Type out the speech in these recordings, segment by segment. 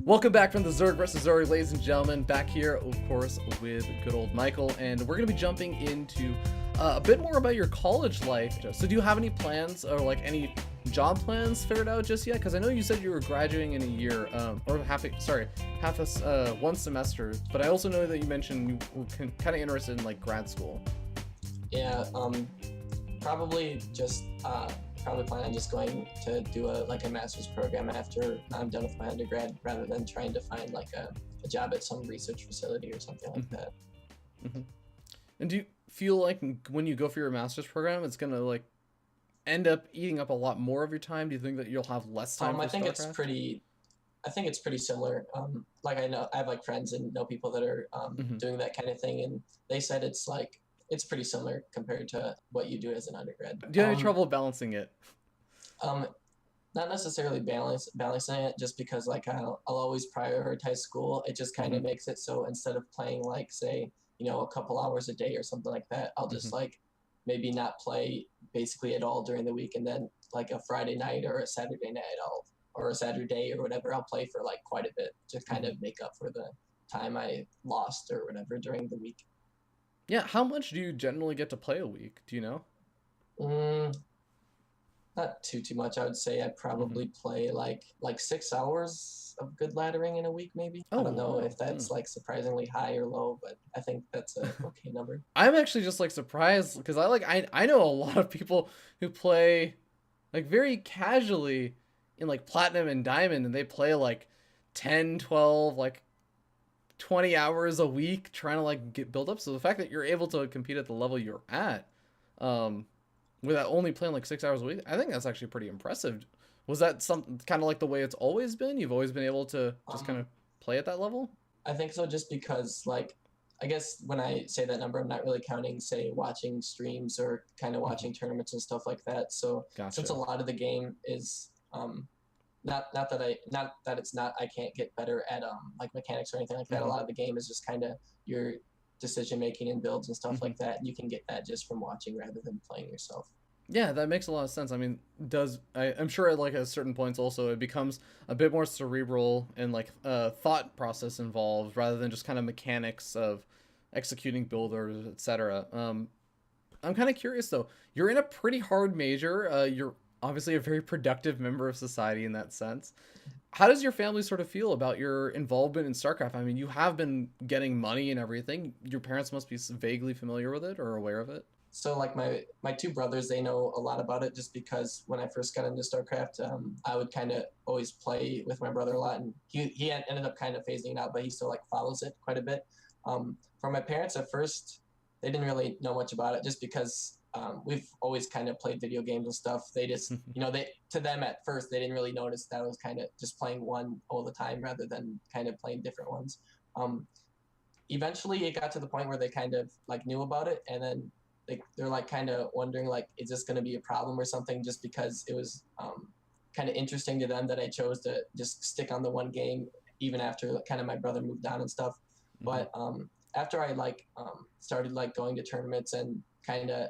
Welcome back from the Zerg vs. Zerg, ladies and gentlemen. Back here, of course, with good old Michael, and we're going to be jumping into a bit more about your college life. So do you have any plans or like any job plans figured out just yet? Because I know you said you were graduating in a year, or one semester, but I also know that you mentioned you were kind of interested in like grad school. Yeah, probably just probably plan on just going to do a master's program after I'm done with my undergrad, rather than trying to find like a job at some research facility or something like that. Mm-hmm. And do you feel like when you go for your master's program, it's gonna like end up eating up a lot more of your time? Do you think that you'll have less time for I think StarCraft? I think it's pretty similar. Like I have like friends and know people that are Mm-hmm. doing that kind of thing, and they said it's pretty similar compared to what you do as an undergrad. Do you have any trouble balancing it? Um, Not necessarily balancing it, just because like I'll always prioritize school. It just kind Mm-hmm. of makes it so instead of playing like say a couple hours a day or something like that, I'll Mm-hmm. just like maybe not play basically at all during the week, and then like a Friday night or a Saturday night or a Saturday or whatever, I'll play for like quite a bit to kind Mm-hmm. of make up for the time I lost or whatever during the week. Yeah, how much do you generally get to play a week? Do you know? Mm, Not too much. I would say I Mm-hmm. probably play like 6 hours of good laddering in a week, maybe. I Oh don't know wow. if that's like surprisingly high or low, but I think that's a okay number. I'm actually just like surprised because I know a lot of people who play like very casually in like platinum and diamond, and they play like 10, 12, like 20 hours a week trying to like get build up. So the fact that you're able to compete at the level you're at, um, without only playing like 6 hours a week, I think that's actually pretty impressive. Was that some kind of like the way it's always been? You've always been able to just kind Um, of play at that level? I think so, just because like I guess when I say that number, I'm not really counting say watching streams or kind of Mm-hmm. watching tournaments and stuff like that. So since a Gotcha. lot of the game is not that it's not I can't get better at like mechanics or anything like that. A Mm-hmm. lot of the game is just kind of your decision making and builds and stuff Mm-hmm. like that. You can get that just from watching rather than playing yourself. Yeah, that makes a lot of sense. I mean, I'm sure at like at certain points also it becomes a bit more cerebral and like thought process involved rather than just kind of mechanics of executing builders, etc. I'm kind of curious though. You're in a pretty hard major. You're obviously a very productive member of society in that sense. How does your family sort of feel about your involvement in StarCraft? I mean, you have been getting money and everything. Your parents must be vaguely familiar with it or aware of it. So like my two brothers, they know a lot about it, just because when I first got into StarCraft, I would kind of always play with my brother a lot, and he ended up kind of phasing it out, but he still like follows it quite a bit. For my parents at first, they didn't really know much about it, just because we've always kind of played video games and stuff. They just they to them at first they didn't really notice that I was kind of just playing one all the time rather than kind of playing different ones. Um, Eventually it got to the point where they kind of like knew about it, and then they're like kind of wondering like, is this going to be a problem or something, just because it was kind of interesting to them that I chose to just stick on the one game even after like, kind of my brother moved on and stuff. Mm-hmm. But after I started like going to tournaments and kind of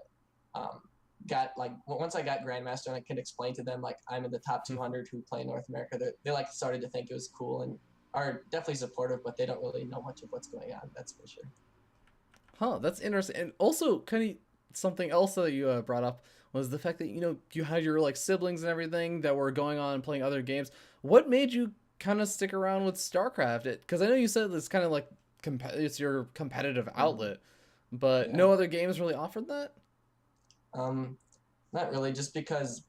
um, got like once I got grandmaster and I could explain to them like I'm in the top 200 who play in North America, they like started to think it was cool and are definitely supportive, but they don't really know much of what's going on. That's for sure. Huh, that's interesting. And also, kind of something else that you brought up was the fact that you had your like siblings and everything that were going on and playing other games. What made you kind of stick around with StarCraft? Because I know you said it's kind of like it's your competitive Mm, outlet, but yeah. no other games really offered that. Um, Not really, just because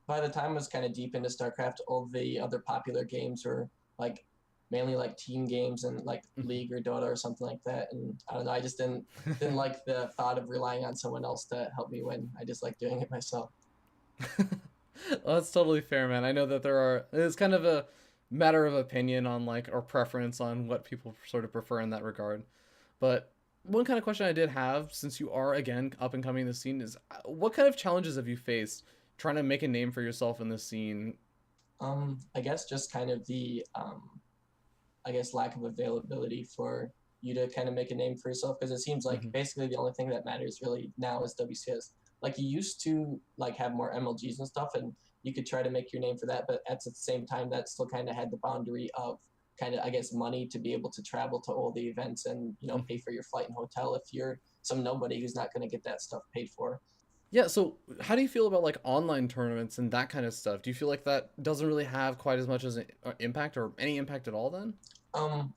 by the time I was kind of deep into StarCraft, all the other popular games were like mainly like team games and like League or Dota or something like that. And I don't know, I just didn't like the thought of relying on someone else to help me win. I just like doing it myself. Well, that's totally fair, man. I know that it's kind of a matter of opinion on like or preference on what people sort of prefer in that regard. But one kind of question I did have, since you are again up and coming in the scene, is what kind of challenges have you faced trying to make a name for yourself in the scene? I guess just kind of the I guess lack of availability for you to kind of make a name for yourself, because it seems like Mm-hmm. basically the only thing that matters really now is WCS. Like you used to like have more MLGs and stuff, and you could try to make your name for that, but at the same time that still kind of had the boundary of kind of, I guess, money to be able to travel to all the events and, pay for your flight and hotel if you're some nobody who's not going to get that stuff paid for. Yeah, so how do you feel about like online tournaments and that kind of stuff? Do you feel like that doesn't really have quite as much as an impact or any impact at all then?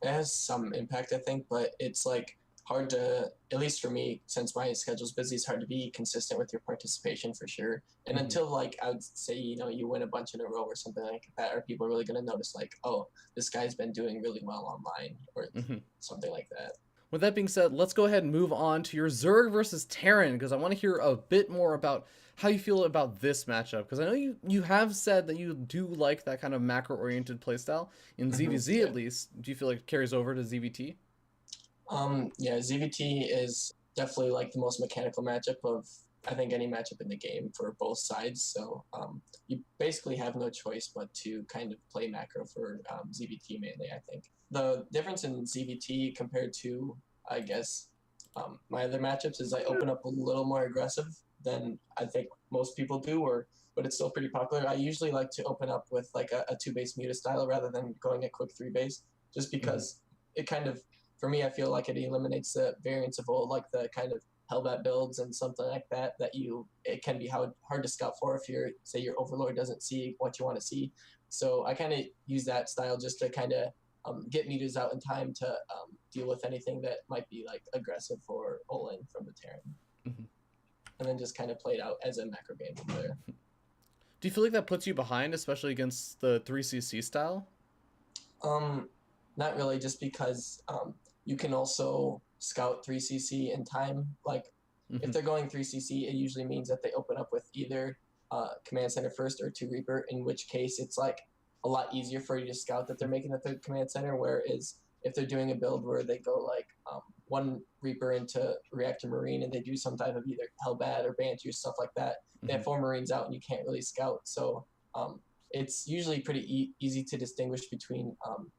It has some impact, I think, but it's like hard to, at least for me, since my schedule's busy, it's hard to be consistent with your participation for sure. And Hmm. until like I would say, you win a bunch in a row or something like that, are people really going to notice like, oh, this guy's been doing really well online or Hmm. something like that? With that being said, let's go ahead and move on to your Zerg versus Terran because I want to hear a bit more about how you feel about this matchup because I know you have said that you do like that kind of macro oriented playstyle in ZVZ Yeah. at least. Do you feel like it carries over to ZVT? Yeah, ZVT is definitely like the most mechanical matchup of I think any matchup in the game for both sides. So you basically have no choice but to kind of play macro for ZVT mainly. I think the difference in ZVT compared to I guess my other matchups is I open up a little more aggressive than I think most people do, or but it's still pretty popular. I usually like to open up with like a two base muta style rather than going a quick three base, just Hmm. because it kind of for me, I feel like it eliminates the variance of all like the kind of hellbat builds and something like that it can be hard to scout for if you're say your overlord doesn't see what you want to see. So I kind of use that style just to kind of get meters out in time to deal with anything that might be like aggressive or all in from the Terran, Hmm. and then just kind of play it out as a macro game player. Do you feel like that puts you behind, especially against the 3CC style? Um, Not really, just because you can also scout 3CC in time. Like, if Hmm. they're going 3CC, it usually means that they open up with either Command Center first or 2 Reaper, in which case it's like a lot easier for you to scout that they're making the 3rd Command Center. Whereas if they're doing a build where they go like 1 Reaper into Reactor Marine and they do some type of either Hellbat or Banshee or stuff like that, they Hmm. have 4 Marines out and you can't really scout. So um, it's usually pretty easy to distinguish between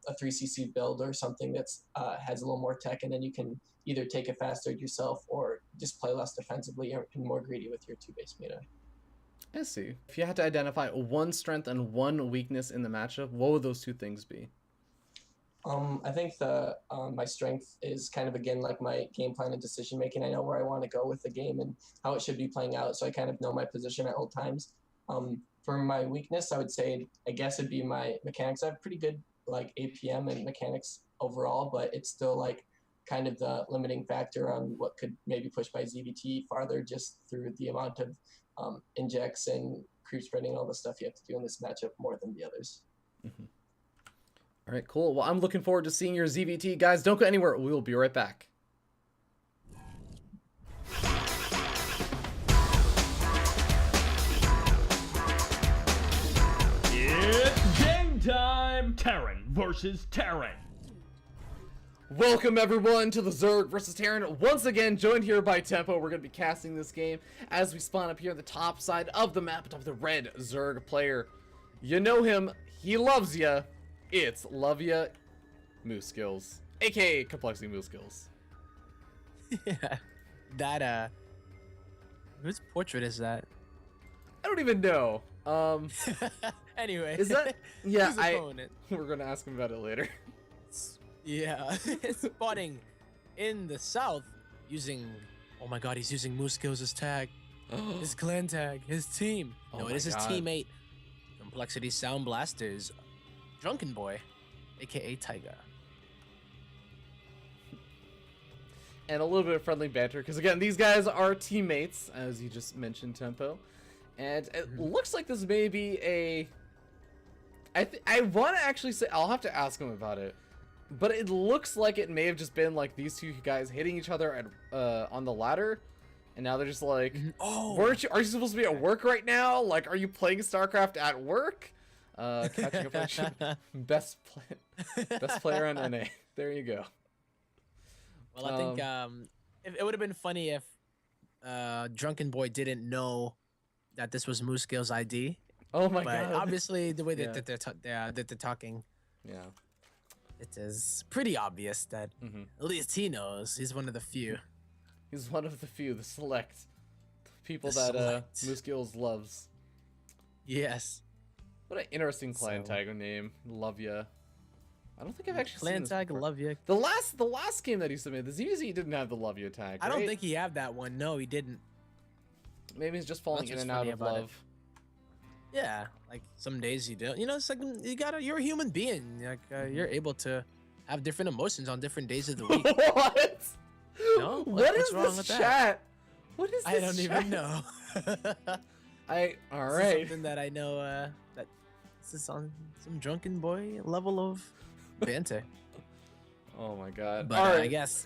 a 3CC build or something that's has a little more tech, and then you can either take it faster yourself or just play less defensively or more greedy with your 2 base meta. I see. If you had to identify one strength and one weakness in the matchup, what would those two things be? I think the my strength is kind of again like my game plan and decision making. I know where I want to go with the game and how it should be playing out, so I kind of know my position at all times. For my weakness, I would say I guess it'd be my mechanics. I have pretty good like APM and mechanics overall, but it's still like kind of the limiting factor on what could maybe push my ZVT farther just through the amount of injects and creep spreading and all the stuff you have to do in this matchup more than the others. Hmm. All right, cool. Well, I'm looking forward to seeing your ZVT. Guys, don't go anywhere. We will be right back. It's game time! Terran versus Terran. Welcome everyone to the Zerg versus Terran. Once again, joined here by Tempo. We're going to be casting this game as we spawn up here on the top side of the map, atop the red Zerg player. You know him. He loves ya. It's Love Ya Moosegills, aka Complexity Moosegills. Yeah, that whose portrait is that? I don't even know. Anyway, Is that? Yeah, whose I. opponent? We're gonna ask him about it later. Yeah, spotting in the south using. Oh my God, he's using Moosegills as tag, his clan tag, his team. Oh No, my it is his God. teammate. Complexity Sound Blasters, Drunken Boy, aka Tiger. And a little bit of friendly banter, because again, these guys are teammates, as you just mentioned, Tempo. And it looks like this may be a. I want to actually say I'll have to ask him about it, but it looks like it may have just been like these two guys hitting each other at on the ladder, and now they're just like, Oh, Are you supposed to be at work right now? Like, are you playing StarCraft at work? Catching up like best player on NA. There you go. well, I think it would have been funny if Drunken Boy didn't know that this was Moosegill's ID. Oh my But God. obviously, the way Yeah. that they're talking, Yeah. it is pretty obvious that Hmm. at least he knows. He's one of the few. He's one of the few, the select people The that select. Moosegills loves. Yes. What an interesting clan So- tag name. Love ya. I don't think I've actually Clan seen this tag, before. love you. The last game that he submitted, the ZVZ didn't have the love you tag. I don't right? think he had that one. No, he didn't. Maybe he's just falling That's in what's and out funny of about it. love. Yeah, like some days you don't. You know, it's like you're a human being. Like you're able to have different emotions on different days of the week. What? No? What What's is wrong this with that? chat? What is this I don't chat? even know. All This is right. something that I know that this is on some drunken boy level of banter. Oh my god. But All right. I guess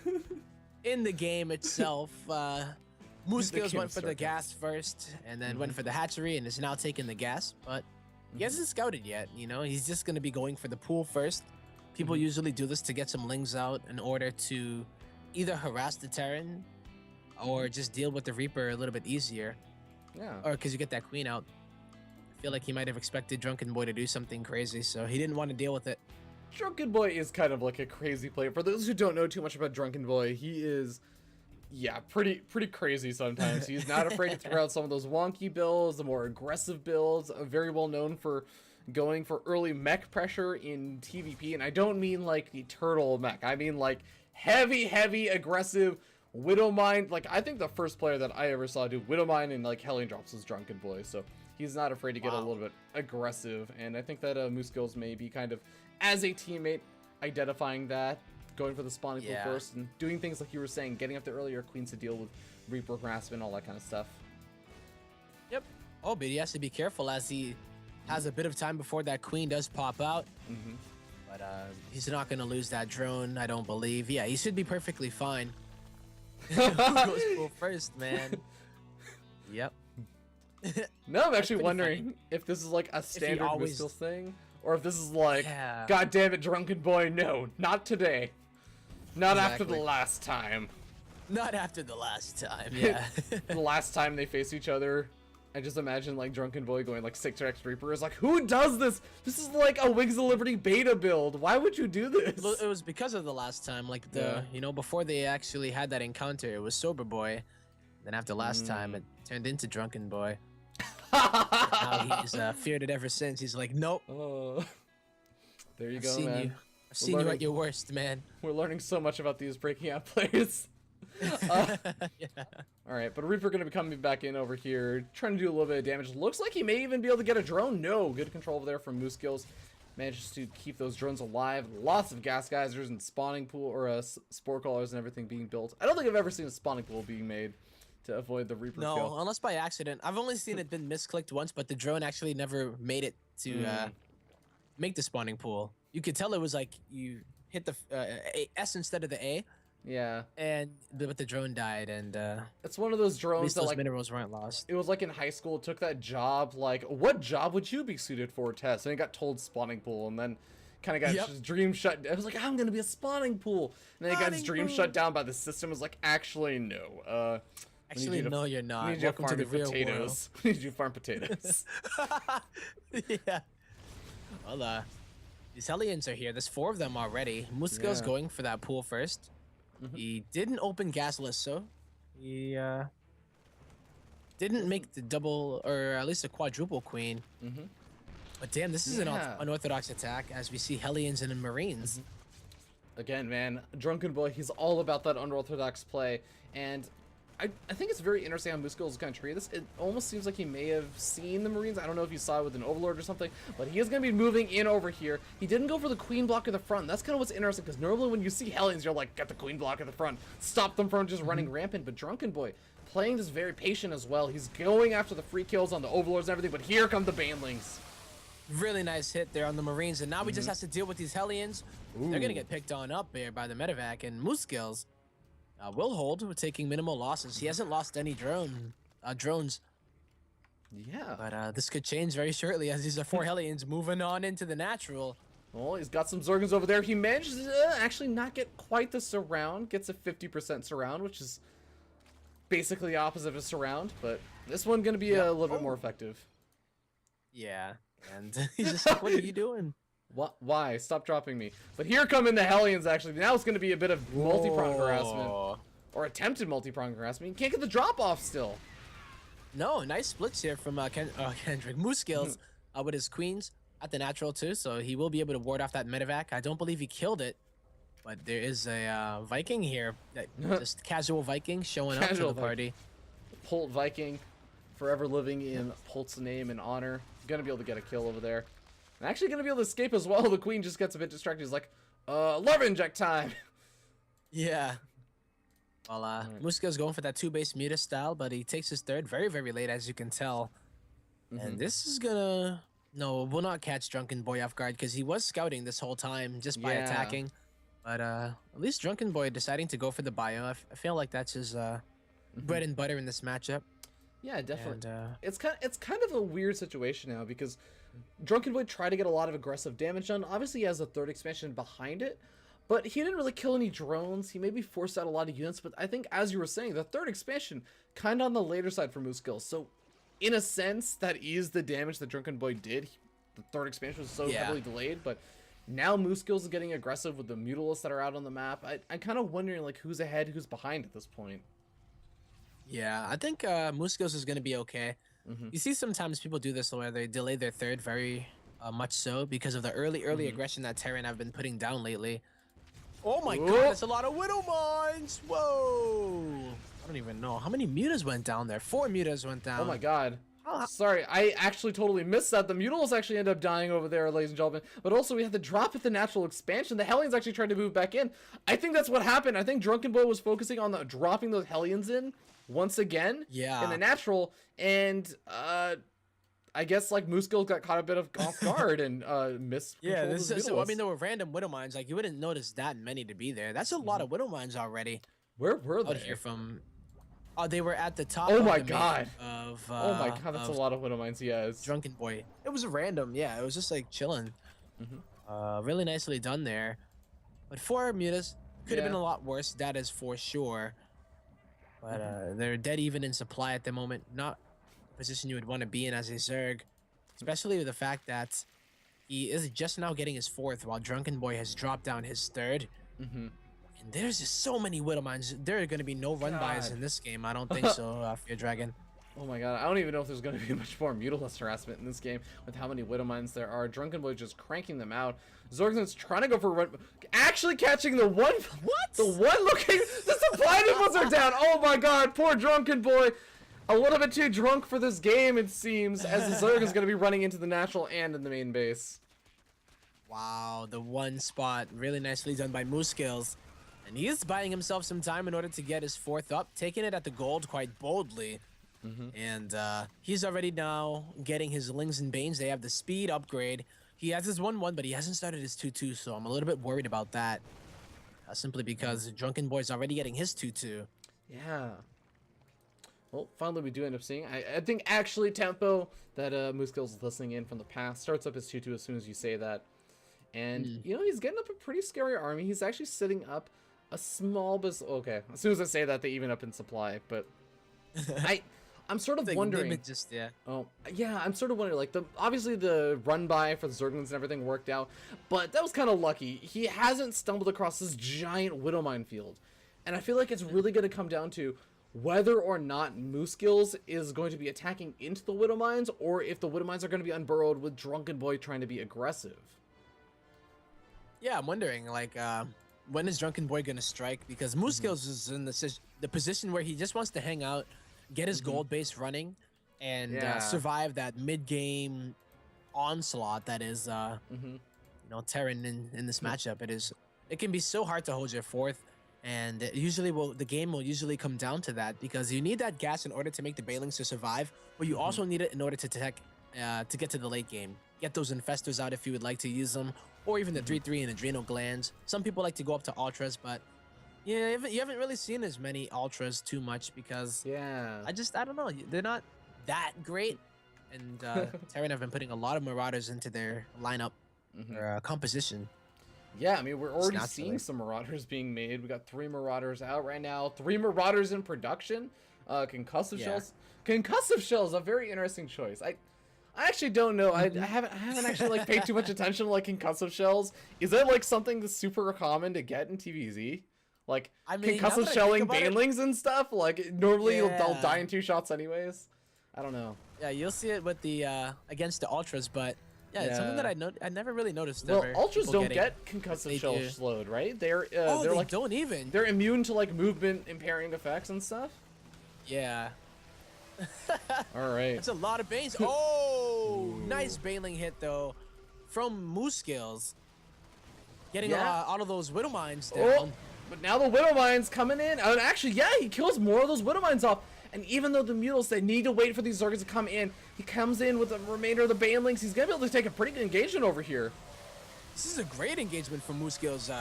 in the game itself, Moosegills game went for the started. gas first, and then went for the hatchery, and is now taking the gas. But he hasn't scouted yet. You know, he's just gonna be going for the pool first. People usually do this to get some lings out in order to either harass the Terran or just deal with the Reaper a little bit easier, Yeah. or because you get that queen out. I feel like he might have expected Drunken Boy to do something crazy, so he didn't want to deal with it. Drunken Boy is kind of like a crazy player. For those who don't know too much about Drunken Boy, he is, yeah, pretty crazy sometimes. He's not afraid to throw out some of those wonky builds, the more aggressive builds. Very well known for going for early mech pressure in TVP, and I don't mean like the turtle mech. I mean like heavy aggressive Widowmine. Like I think the first player that I ever saw do Widowmine and like Hellion drops was Drunken Boy. So he's not afraid to get a little bit aggressive, and I think that Moosegills may be kind of, as a teammate, identifying that, going for the spawning pool Yeah. first, and doing things like you were saying, getting up the earlier queens to deal with Reaper harassment, all that kind of stuff. Yep. Oh, but he has to be careful as he has a bit of time before that queen does pop out. Mm-hmm. But he's not going to lose that drone, I don't believe. Yeah, he should be perfectly fine. Who goes pool first, man? Yep. No, I'm actually pretty wondering if this is like a standard always- Moosegills thing, or if this is like, Yeah. God damn it, Drunken Boy, no, not today. Not after the Exactly. last time. Not after the last time, yeah. The last time they face each other, I just imagine like Drunken Boy going like 6x Reaper is like, who does this? This is like a Wings of Liberty beta build. Why would you do this? Well, it was because of the last time, like you know, before they actually had that encounter, it was Sober Boy. Then after last time, it turned into Drunken Boy. Now he's feared it ever since. He's like, nope. Oh, there you I've go, seen man. you. I've seen you learning- at your worst, man. We're learning so much about these breaking out players. Yeah. All right, but Reaper gonna be coming back in over here, trying to do a little bit of damage. Looks like he may even be able to get a drone. No, good control over there from Moosegills. Manages to keep those drones alive. Lots of gas geysers and spawning pool or spore callers and everything being built. I don't think I've ever seen a spawning pool being made to avoid the Reaper No, kill. unless by accident. I've only seen it been misclicked once, but the drone actually never made it to make the spawning pool. You could tell it was like you hit the S instead of the A, Yeah, but the drone died, and it's one of those at drones least that those like minerals weren't lost. it was like in high school. It took that job. Like, what job would you be suited for? Test, and it got told spawning pool, and then kind of got Yep. his dream shut. I was like, I'm gonna be a spawning pool, and then it got his Spawning dream pool. shut down by the system. It was like, actually, no. We need Actually, you to- no, you're we not. need you to Welcome to farm the your real potatoes. We need you to farm potatoes. world. Yeah. Well, these Hellions are here. There's 4 of them already. Moosegill's Yeah. going for that pool 1st. He didn't open gasless, so he didn't make the double or at least a quadruple queen. Mhm. But damn, this is an Yeah. unorthodox attack as we see Hellions and Marines. Again, man, Drunken Boy, he's all about that unorthodox play, and I think it's very interesting how Moosegills is going to treat this. It almost seems like he may have seen the Marines. I don't know if you saw it with an Overlord or something, but he is going to be moving in over here. He didn't go for the Queen block at the front. That's kind of what's interesting, because normally when you see Hellions, you're like, get the Queen block at the front, stop them from just running rampant, but Drunken Boy, playing this very patient as well. He's going after the free kills on the Overlords and everything, but here come the Banelings. Really nice hit there on the Marines, and now we just have to deal with these Hellions. They're gonna get picked on up here by the medevac, and Moosegills will hold with taking minimal losses. He hasn't lost any drones, Yeah. but this could change very shortly as these are 4 Hellions moving on into the natural. Well, he's got some Zorgons over there. He manages to actually not get quite the surround. Gets a 50% surround, which is basically the opposite of a surround. But this one going to be a little bit more effective. Yeah, and he's just like, what are you doing? What? Why? Stop dropping me. But here come in the Hellions, actually. Now it's going to be a bit of multi-prong harassment. Whoa. Or attempted multi-prong harassment. You can't get the drop-off still. No, nice splits here from Kendrick Moosegills with his queens. at the natural too, so he will be able to ward off that medevac. I don't believe he killed it, but there is a Viking here, just casual Viking showing up to Casual the party. Polt Viking, forever living in Polt's name and honor. Gonna be able to get a kill over there. And actually gonna be able to escape as well. The queen just gets a bit distracted. He's like, love inject time. Yeah. Well, Moosegills going for that 2-base Muta style, but he takes his third very, very late, as you can tell. And this is gonna... No, will not catch Drunken Boy off guard, because he was scouting this whole time just by attacking. But at least Drunken Boy deciding to go for the bio. I feel like that's his bread and butter in this matchup. Yeah, definitely. And, it's kind of a weird situation now because Drunken Boy tried to get a lot of aggressive damage done. Obviously, he has a third expansion behind it, but he didn't really kill any drones. He maybe forced out a lot of units, but I think, as you were saying, the third expansion kind of on the later side for Moosegills. So, in a sense, that is the damage that Drunken Boy did. The third expansion was so heavily delayed, but now Moosegills is getting aggressive with the Mutalisks that are out on the map. I'm kind of wondering, like, who's ahead, who's behind at this point. Yeah, I think Moosegills is going to be okay. You see sometimes people do this where they delay their third very much so because of the early aggression that Terran have been putting down lately. Oh my god, that's a lot of Widow Mines! Whoa! I don't even know. How many mutas went down there? 4 mutas went down. Oh my god. Sorry, I actually totally missed that. The Mutalisks actually end up dying over there, ladies and gentlemen. But also, we had the drop at the natural expansion. The Hellions actually tried to move back in. I think that's what happened. I think Drunken Boy was focusing on dropping those Hellions in once again in the natural. And, I guess, like, Moosegills got caught a bit off guard and missed. Yeah, so, I mean, there were random Widow Mines. Like, you wouldn't notice that many to be there. That's a lot of Widow Mines already. Where were they? Out here from... Oh, they were at the top. Oh of my the god! Oh my god, that's a lot of Widow Mines. Yes. Drunken Boy. It was random. Yeah, it was just like chilling. Really nicely done there. But 4 mutas could have been a lot worse. That is for sure. But they're dead even in supply at the moment. Not a position you would want to be in as a Zerg, especially with the fact that he is just now getting his 4th, while Drunken Boy has dropped down his 3rd. And there's just so many Widow Mines. There are going to be no run-bys in this game. I don't think so, Fear Dragon. Oh my god, I don't even know if there's going to be much more Mutalist harassment in this game with how many Widow Mines there are. Drunken Boy just cranking them out. Zorgzen's trying to go for a run. Actually catching the one. What? The one looking. The supply depots are down. Oh my god, poor Drunken Boy. A little bit too drunk for this game, it seems, as the Zerg is going to be running into the natural and in the main base. Wow, the one spot. Really nicely done by Moosegills. And he is buying himself some time in order to get his 4th up, taking it at the gold quite boldly. And he's already now getting his Lings and Banes. They have the speed upgrade. He has his 1-1, but he hasn't started his 2-2, so I'm a little bit worried about that. Simply because Drunken Boy's already getting his 2-2. Yeah. Well, finally we do end up seeing. I think actually Tempo, that Moosegills is listening in from the past, starts up his 2-2 as soon as you say that. And, you know, he's getting up a pretty scary army. He's actually sitting up a small bit. Okay, as soon as I say that, they even up in supply. But I'm sort of wondering. Oh, yeah, I'm sort of wondering. Like, obviously the run by for the Zerglings and everything worked out, but that was kind of lucky. He hasn't stumbled across this giant Widow Mine field, and I feel like it's really going to come down to whether or not Moosegills is going to be attacking into the Widow Mines, or if the Widow Mines are going to be unburrowed with Drunken Boy trying to be aggressive. Yeah, I'm wondering, like, when is Drunken Boy gonna strike? Because Moosegills is in the position where he just wants to hang out, get his gold base running, and survive that mid-game onslaught that is, you know, Terran in this matchup. It can be so hard to hold your 4th, and usually the game will usually come down to that, because you need that gas in order to make the Balings to survive, but you also need it in order to get to the late game. Get those infestors out if you would like to use them, or even the 3-3 and adrenal glands. Some people like to go up to ultras, but yeah, you haven't really seen as many ultras too much, because I don't know, they're not that great. And Terran have been putting a lot of Marauders into their lineup or composition. Yeah, I mean, we're already seeing some Marauders being made. We got 3 Marauders out right now, 3 Marauders in production. Concussive shells. Concussive shells, a very interesting choice. I actually don't know. I haven't actually like paid too much attention to like concussive shells. Is that like something that's super common to get in TVZ? Like, I mean, concussive shelling banelings and stuff? Like, normally they'll die in 2 shots anyways. I don't know. Yeah, you'll see it with the against the ultras, but Yeah, it's something that I never really noticed. Well, ever, ultras people don't getting get what concussive they shell do. slowed, right? They're Oh, they're they like don't even. they're immune to like movement impairing effects and stuff. Yeah. All right. That's a lot of Banes. Oh, nice Baneling hit though, from Moosegills. Getting all of those Widow Mines down. Oh, but now the Widow Mines coming in. And actually, yeah, he kills more of those Widow Mines off. And even though the Mules, they need to wait for these Zergs to come in, he comes in with the remainder of the Banelings. He's going to be able to take a pretty good engagement over here. This is a great engagement from Moosegills,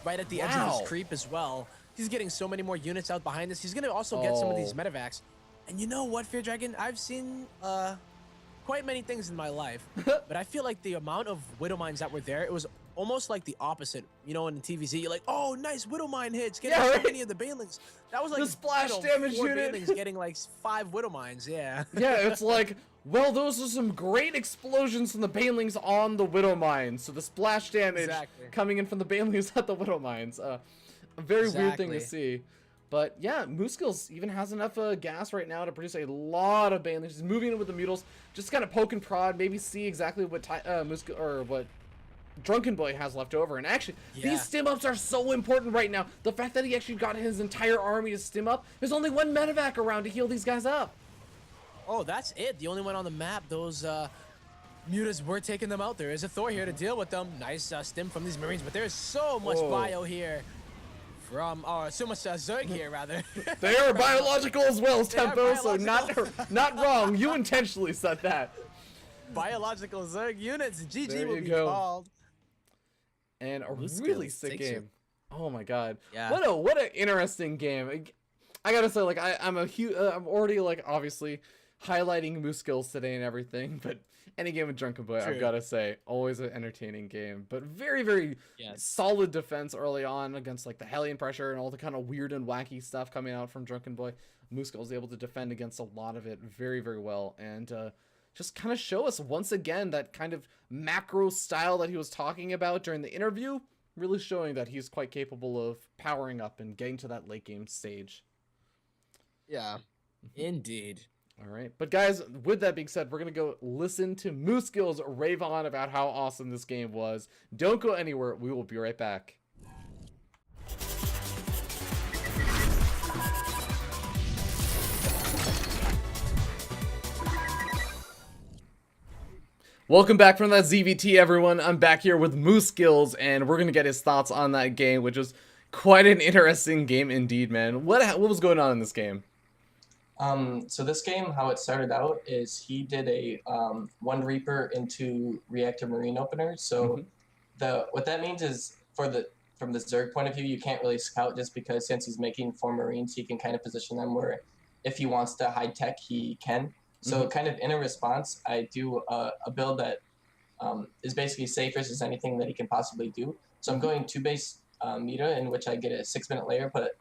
right at the edge of his creep as well. He's getting so many more units out behind this. He's going to also get some of these medevacs. And you know what, Fear Dragon? I've seen quite many things in my life, but I feel like the amount of Widow Mines that were there, it was almost like the opposite. You know, in the TVZ, you're like, oh, nice Widow Mine hits, getting so many of the Banelings. That was like the splash damage 4 unit Banelings getting like 5 Widow Mines, yeah. Yeah, it's like, well, those are some great explosions from the Banelings on the Widow Mines. So the splash damage coming in from the Banelings at the Widow Mines. A very weird thing to see. But yeah, Moosegills even has enough gas right now to produce a lot of Banelings. He's moving in with the Mutals, just kind of poke and prod, maybe see exactly what what Drunken Boy has left over. And actually, these stim ups are so important right now. The fact that he actually got his entire army to stim up, there's only one medevac around to heal these guys up. Oh, that's it. The only one on the map. Those Mutas were taking them out. There is a Thor here to deal with them. Nice stim from these Marines, but there's so much bio here. From so much Zerg here, rather. They are biological as well as Tempo, so not wrong. You intentionally said that. Biological Zerg units. GG will be go. called. And a really sick game. Oh my god. Yeah. What an interesting game. I gotta say, like I'm already like obviously highlighting Moosegills today and everything, but any game with Drunken Boy, I've gotta say, always an entertaining game. But very, very solid defense early on against like the Hellion pressure and all the kind of weird and wacky stuff coming out from Drunken Boy. Moosegills was able to defend against a lot of it very, very well, and just kind of show us once again that kind of macro style that he was talking about during the interview, really showing that he's quite capable of powering up and getting to that late game stage. Yeah, indeed. All right, but guys, with that being said, we're gonna go listen to Moosegills rave on about how awesome this game was. Don't go anywhere. We will be right back. Welcome back from that ZVT, everyone. I'm back here with Moosegills, and we're gonna get his thoughts on that game, which was quite an interesting game indeed, man. What was going on in this game? So this game, how it started out is he did a one Reaper into reactor marine opener. So what that means is from the Zerg point of view, you can't really scout just because since he's making 4 Marines, he can kind of position them where if he wants to high tech, he can. So kind of in a response, I do a build that is basically safest as anything that he can possibly do. So I'm going 2 base meta in which I get a 6-minute layer, but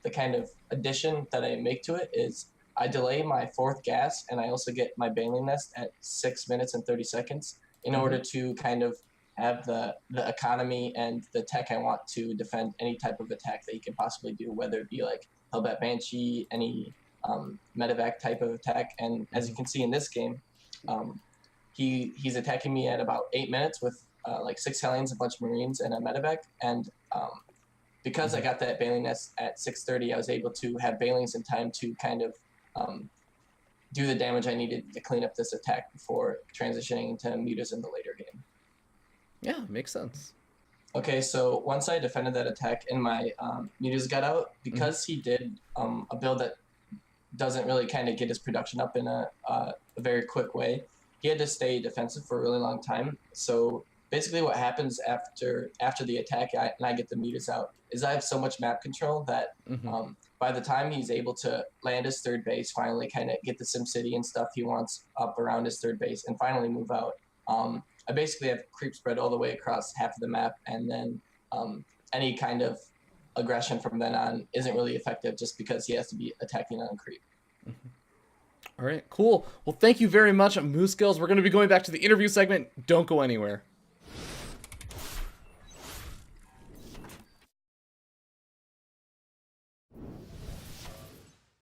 the kind of addition that I make to it is I delay my 4th gas, and I also get my Baneling Nest at 6 minutes and 30 seconds in order to kind of have the economy and the tech I want to defend any type of attack that he can possibly do, whether it be like Hellbat Banshee, any medevac type of attack. And as you can see in this game, he's attacking me at about 8 minutes with like 6 Hellions, a bunch of Marines, and a medevac. And because I got that Baneling Nest at 6:30, I was able to have Banelings in time to kind of do the damage I needed to clean up this attack before transitioning into mutas in the later game. Yeah, makes sense. Okay, so once I defended that attack and my mutas got out, because he did a build that doesn't really kind of get his production up in a very quick way, he had to stay defensive for a really long time. So basically what happens after the attack and I get the mutas out is I have so much map control that by the time he's able to land his 3rd base, finally kind of get the SimCity and stuff he wants up around his 3rd base and finally move out, I basically have creep spread all the way across half of the map, and then any kind of aggression from then on isn't really effective just because he has to be attacking on creep. All right, cool. Well, thank you very much, Moosegills. We're going to be going back to the interview segment. Don't go anywhere.